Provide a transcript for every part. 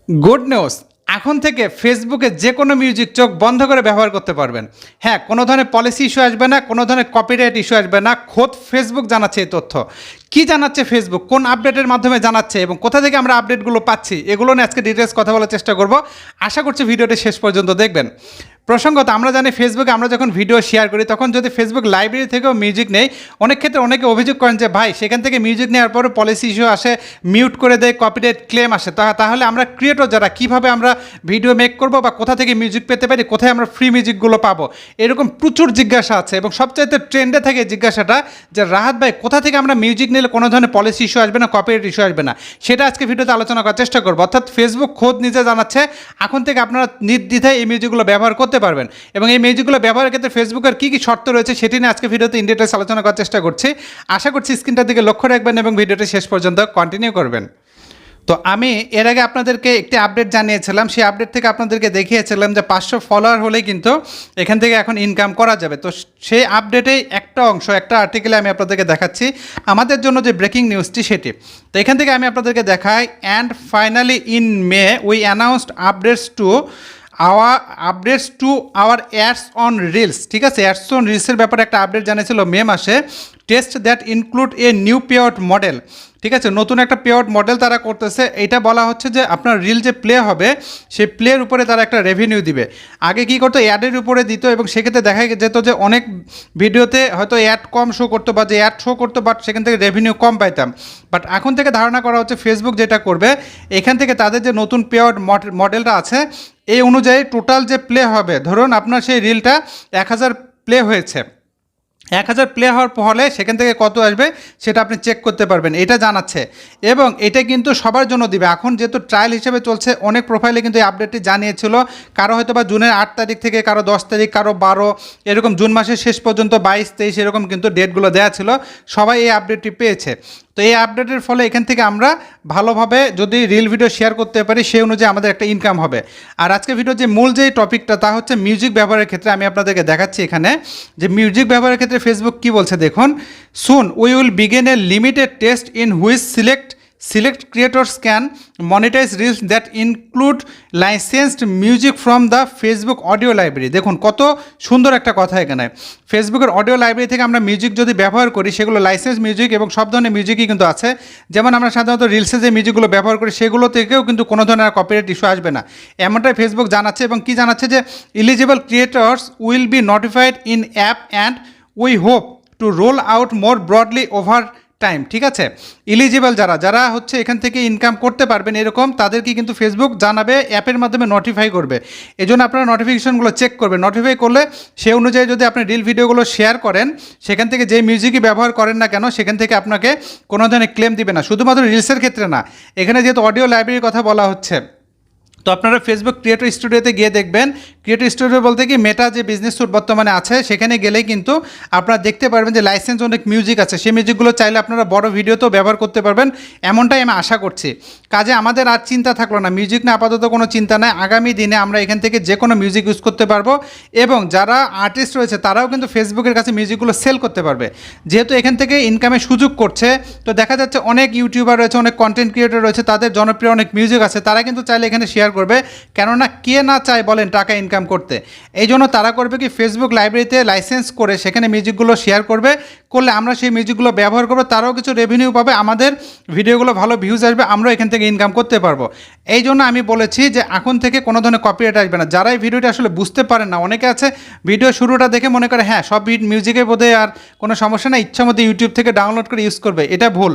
Good news, এখন থেকে ফেসবুকে যে কোনো মিউজিক চোখ বন্ধ করে ব্যবহার করতে পারবেন। হ্যাঁ, কোনো ধরনের পলিসি ইস্যু আসবে না, কোনো ধরনের কপিরাইট ইস্যু আসবে না। খোদ ফেসবুক জানাচ্ছে এই তথ্য। কি জানাচ্ছে ফেসবুক, কোন আপডেটের মাধ্যমে জানাচ্ছে এবং কোথা থেকে আমরা আপডেটগুলো পাচ্ছি, এগুলো নিয়ে আজকে ডিটেলস কথা বলার চেষ্টা করব। আশা করছি ভিডিওটি শেষ পর্যন্ত দেখবেন। প্রসঙ্গত, আমরা জানি ফেসবুকে আমরা যখন ভিডিও শেয়ার করি তখন যদি ফেসবুক লাইব্রেরি থেকেও মিউজিক নেই, অনেক ক্ষেত্রে অনেকে অভিযোগ করেন যে ভাই সেখান থেকে মিউজিক নেওয়ার পরে পলিসি ইস্যু আসে, মিউট করে দেয়, কপিরাইট ক্লেম আসে। তাহলে আমরা ক্রিয়েটর যারা কীভাবে আমরা ভিডিও মেক করব বা কোথা থেকে মিউজিক পেতে পারি, কোথায় আমরা ফ্রি মিউজিকগুলো পাবো, এরকম প্রচুর জিজ্ঞাসা আছে। এবং সবচাইতে ট্রেন্ডে থাকে জিজ্ঞাসাটা যে রাহাত ভাই কোথা থেকে আমরা মিউজিক নিলে কোনো ধরনের পলিসি ইস্যু আসবে না, কপিরাইট ইস্যু আসবে না, সেটা আজকে ভিডিওতে আলোচনা করার চেষ্টা করবো। অর্থাৎ ফেসবুক খোদ নিজে জানাচ্ছে এখন থেকে আপনারা নির্দ্বিধায় এই মিউজিকগুলো ব্যবহার করতে পারবেন। এবং এই মিউজিকগুলো ব্যবহারের ক্ষেত্রে ফেসবুকের কী কী শর্ত রয়েছে সেটি নিয়ে আজকে ভিডিওতে ইন ডিটেইলস আলোচনা করার চেষ্টা করছি। আশা করছি স্ক্রিনটার দিকে লক্ষ্য রাখবেন এবং ভিডিওটি শেষ পর্যন্ত কন্টিনিউ করবেন। তো আমি এর আগে আপনাদেরকে একটি আপডেট জানিয়েছিলাম, সেই আপডেট থেকে আপনাদেরকে দেখিয়েছিলাম যে 500 ফলোয়ার হলেই কিন্তু এখান থেকে এখন ইনকাম করা যাবে। তো সেই আপডেটেই একটা অংশ, একটা আর্টিকেলে আমি আপনাদেরকে দেখাচ্ছি আমাদের জন্য যে ব্রেকিং নিউজটি সেটি। তো এখান থেকে আমি আপনাদেরকে দেখাই, and finally in May we announced updates to our ads on reels. ঠিক আছে, অ্যাডস অন রিলসের ব্যাপারে একটা আপডেট জানিয়েছিল মে মাসে। Test that include a new payout model. ঠিক আছে, নতুন একটা পেআউট মডেল তারা করতেছে। এটা বলা হচ্ছে যে আপনার রিল যে প্লে হবে সেই প্লের উপরে তারা একটা রেভিনিউ দিবে। আগে কী করতো, অ্যাডের উপরে দিত এবং সেক্ষেত্রে দেখা যেত যে অনেক ভিডিওতে হয়তো অ্যাড কম শো করতো বা যে অ্যাড শো করতো, বাট সেখান থেকে রেভিনিউ কম পাইতাম। বাট এখন থেকে ধারণা করা হচ্ছে ফেসবুক যেটা করবে, এখান থেকে তাদের যে নতুন পেআউট মডেলটা আছে এই অনুযায়ী টোটাল যে প্লে হবে, ধরুন আপনার সেই রিলটা 1000 প্লে হয়েছে, 1000 প্লে হওয়ার ফলে সেখান থেকে কত আসবে সেটা আপনি চেক করতে পারবেন, এটা জানাচ্ছে। এবং এটা কিন্তু সবার জন্য দিবে। এখন যেহেতু ট্রায়াল হিসেবে চলছে, অনেক প্রোফাইলে কিন্তু এই আপডেটটি জানিয়েছিল। কারো হয়তো বা জুনের 8 তারিখ থেকে, কারো 10 তারিখ, কারো 12, এরকম জুন মাসের শেষ পর্যন্ত 22, 23 এরকম কিন্তু ডেটগুলো দেওয়া ছিল। সবাই এই আপডেটটি পেয়েছে। তো এই আপডেটের ফলে এখান থেকে আমরা ভালোভাবে যদি রিল ভিডিও শেয়ার করতে পারি সেই অনুযায়ী আমাদের একটা ইনকাম হবে। আর আজকে ভিডিওর যে মূল যে টপিকটা তা হচ্ছে মিউজিক ব্যবহারের ক্ষেত্রে আমি আপনাদেরকে দেখাচ্ছি এখানে যে মিউজিক ব্যবহারের ক্ষেত্রে ফেসবুক কী বলছে দেখুন। সুন we will begin a limited test in which select creators can monetize reels that include licensed music from the Facebook audio library। দেখুন কত সুন্দর একটা কথা এখানে, ফেসবুকের অডিও লাইব্রেরি থেকে আমরা মিউজিক যদি ব্যবহার করি সেগুলো লাইসেন্স মিউজিক এবং সব ধরনের মিউজিকই কিন্তু আছে। যেমন আমরা সাধারণত রিলসে যে মিউজিকগুলো ব্যবহার করি সেগুলো থেকেও কিন্তু কোনো ধরনের কপিরাইট ইস্যু আসবে না, এমনটাই ফেসবুক জানাচ্ছে। এবং কি জানাচ্ছে যে eligible creators will be notified in app and we hope to roll out more broadly over time. ঠিক আছে, এলিজিবল যারা হচ্ছে এখান থেকে ইনকাম করতে পারবেন এরকম তাদেরকে কিন্তু ফেসবুক জানাবে, অ্যাপের মাধ্যমে নোটিফাই করবে। এই জন্য আপনারা নোটিফিকেশনগুলো চেক করবেন। নোটিফাই করলে সে অনুযায়ী যদি আপনি রিল ভিডিওগুলো শেয়ার করেন, সেখান থেকে যে মিউজিকই ব্যবহার করেন না কেন সেখান থেকে আপনাকে কোনো ধরনের ক্লেম দিবে না। শুধুমাত্র রিলসের ক্ষেত্রে না, এখানে যেহেতু অডিও লাইব্রেরির কথা বলা হচ্ছে, তো আপনারা ফেসবুক ক্রিয়েটর স্টুডিওতে গিয়ে দেখবেন। ক্রিয়েটর স্টুডিও বলতে কি মেটা যে বিজনেস স্যুট বর্তমানে আছে সেখানে গেলেই কিন্তু আপনারা দেখতে পারবেন যে লাইসেন্স অনেক মিউজিক আছে, সেই মিউজিকগুলো চাইলে আপনারা বড় ভিডিওতেও ব্যবহার করতে পারবেন, এমনটাই আমি আশা করছি। কাজে আমাদের আর চিন্তা থাকলো না, মিউজিক না আপাতত কোনো চিন্তা নাই। আগামী দিনে আমরা এখান থেকে যে কোনো মিউজিক ইউজ করতে পারবো এবং যারা আর্টিস্ট রয়েছে তারাও কিন্তু ফেসবুকের কাছে মিউজিকগুলো সেল করতে পারবে। যেহেতু এখান থেকে ইনকামের সুযোগ করছে, তো দেখা যাচ্ছে অনেক ইউটিউবার রয়েছে, অনেক কন্টেন্ট ক্রিয়েটর রয়েছে, তাদের জনপ্রিয় অনেক মিউজিক আছে, তারা কিন্তু চাইলে এখানে শেয়ার করবে। কেননা কে না চায় বলেন টাকা ইনকাম করতে। এই জন্য তারা করবে কি, ফেসবুক লাইব্রেরিতে লাইসেন্স করে সেখানে মিউজিকগুলো শেয়ার করবে। করলে আমরা সেই মিউজিকগুলো ব্যবহার করবো, তারাও কিছু রেভিনিউ পাবে, আমাদের ভিডিওগুলো ভালো ভিউজ আসবে, আমরাও এখান থেকে ইনকাম করতে পারবো। এই জন্য আমি বলেছি যে এখন থেকে কোনো ধরনের কপিরাইট আসবে না। যারা এই ভিডিওটা আসলে বুঝতে পারেন না, অনেকে আছে ভিডিও শুরুটা দেখে মনে করে হ্যাঁ সব মিউজিকের বোধহয় আর কোনো সমস্যা না, ইচ্ছা মতো ইউটিউব থেকে ডাউনলোড করে ইউজ করবে, এটা ভুল।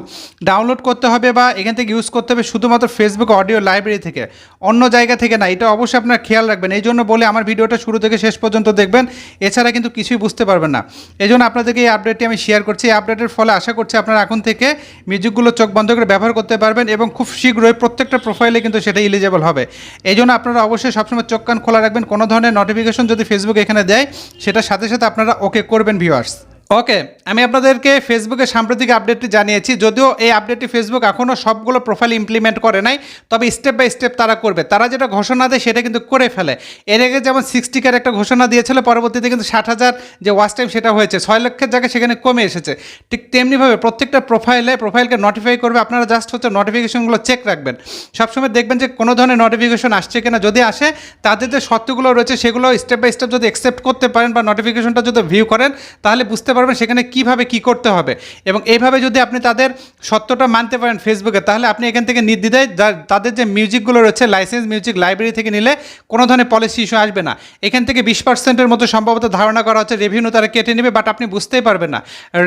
ডাউনলোড করতে হবে বা এখান থেকে ইউজ করতে হবে শুধুমাত্র ফেসবুক অডিও লাইব্রেরি থেকে, অন্য জায়গা থেকে না। এটা অবশ্যই আপনার খেয়াল রাখবেন। এই জন্য বলে আমার ভিডিওটা শুরু থেকে শেষ পর্যন্ত দেখবেন, এছাড়া কিন্তু কিছুই বুঝতে পারবেন না। এই জন্য আপনাদেরকে এই আপডেটটি আমি শেয়ার করছি। এই আপডেটের ফলে আশা করছি আপনারা এখন থেকে মিউজিকগুলো চোখ বন্ধ করে ব্যবহার করতে পারবেন এবং খুব শীঘ্রই প্রত্যেকটা প্রোফাইলে কিন্তু সেটা এলিজেবল হবে। এই জন্য আপনারা অবশ্যই সবসময় চোখ কান খোলা রাখবেন। কোনো ধরনের নোটিফিকেশন যদি ফেসবুক এখানে দেয় সেটার সাথে সাথে আপনারা ওকে করবেন ভিউয়ার্স। ওকে, আমি আপনাদেরকে ফেসবুকে সাম্প্রতিক আপডেটটি জানিয়েছি, যদিও এই আপডেটটি ফেসবুক এখনও সবগুলো প্রোফাইল ইমপ্লিমেন্ট করে নাই, তবে স্টেপ বাই স্টেপ তারা করবে। তারা যেটা ঘোষণা দেয় সেটা কিন্তু করে ফেলে। এর আগে যেমন 60K একটা ঘোষণা দিয়েছিল, পরবর্তীতে কিন্তু 60,000 যে ওয়াচ টাইম সেটা হয়েছে, 6 লক্ষের জায়গায় সেখানে কমে এসেছে। ঠিক তেমনিভাবে প্রত্যেকটা প্রোফাইলকে নোটিফাই করবে, আপনারা জাস্ট হচ্ছে নোটিফিকেশনগুলো চেক রাখবেন। সবসময় দেখবেন যে কোনো ধরনের নোটিফিকেশন আসছে কিনা, যদি আসে তাদের যে সত্যগুলো রয়েছে সেগুলো স্টেপ বাই স্টেপ যদি অ্যাকসেপ্ট করতে পারেন বা নোটিফিকেশনটা যদি ভিউ করেন, তাহলে বুঝতে পারবেন সেখানে কীভাবে কী করতে হবে। এবং এইভাবে যদি আপনি তাদের সত্যটা মানতে পারেন ফেসবুকে, তাহলে আপনি এখান থেকে নির্দ্বিধায় তাদের যে মিউজিকগুলো রয়েছে লাইসেন্স মিউজিক লাইব্রেরি থেকে নিলে কোনো ধরনের পলিসি ইস্যু আসবে না। এখান থেকে 20%-এর মতো সম্ভবত ধারণা করা হচ্ছে রেভিনিউ তারা কেটে নেবে, বাট আপনি বুঝতেই পারবেন না।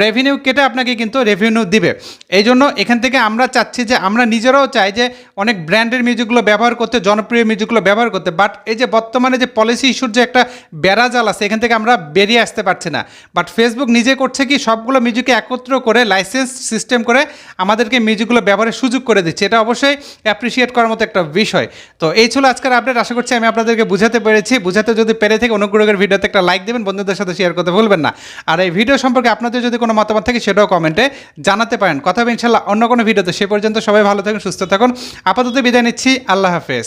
রেভিনিউ কেটে আপনাকে কিন্তু রেভিনিউ দিবে। এই জন্য এখান থেকে আমরা চাচ্ছি যে আমরা নিজেরাও চাই যে অনেক ব্র্যান্ডের মিউজিকগুলো ব্যবহার করতে, জনপ্রিয় মিউজিকগুলো ব্যবহার করতে, বাট এই যে বর্তমানে যে পলিসি ইস্যুর যে একটা বেড়াজাল আছে, এখান থেকে আমরা বেরিয়ে আসতে পারছি না। বাট ফেসবুক নিজে করছে কি, সবগুলো মিউজিককে একত্র করে লাইসেন্স সিস্টেম করে আমাদেরকে মিউজিকগুলো ব্যবহারের সুযোগ করে দিচ্ছে। এটা অবশ্যই অ্যাপ্রিসিয়েট করার মতো একটা বিষয়। তো এই ছিল আজকের আপডেট। আশা করছি আমি আপনাদেরকে বুঝাতে পেরেছি। বুঝাতে যদি পেরে থেকে অনুগ্রহ করে ভিডিওতে একটা লাইক দেবেন, বন্ধুদের সাথে শেয়ার করতে ভুলবেন না। আর এই ভিডিও সম্পর্কে আপনাদের যদি কোনো মতামত থাকে সেটাও কমেন্টে জানাতে পারেন। কথা হবে ইনশাল্লাহ অন্য কোনো ভিডিওতে। সে পর্যন্ত সবাই ভালো থাকুন, সুস্থ থাকুন। আপাতত বিদায় নিচ্ছি। আল্লাহ হাফেজ।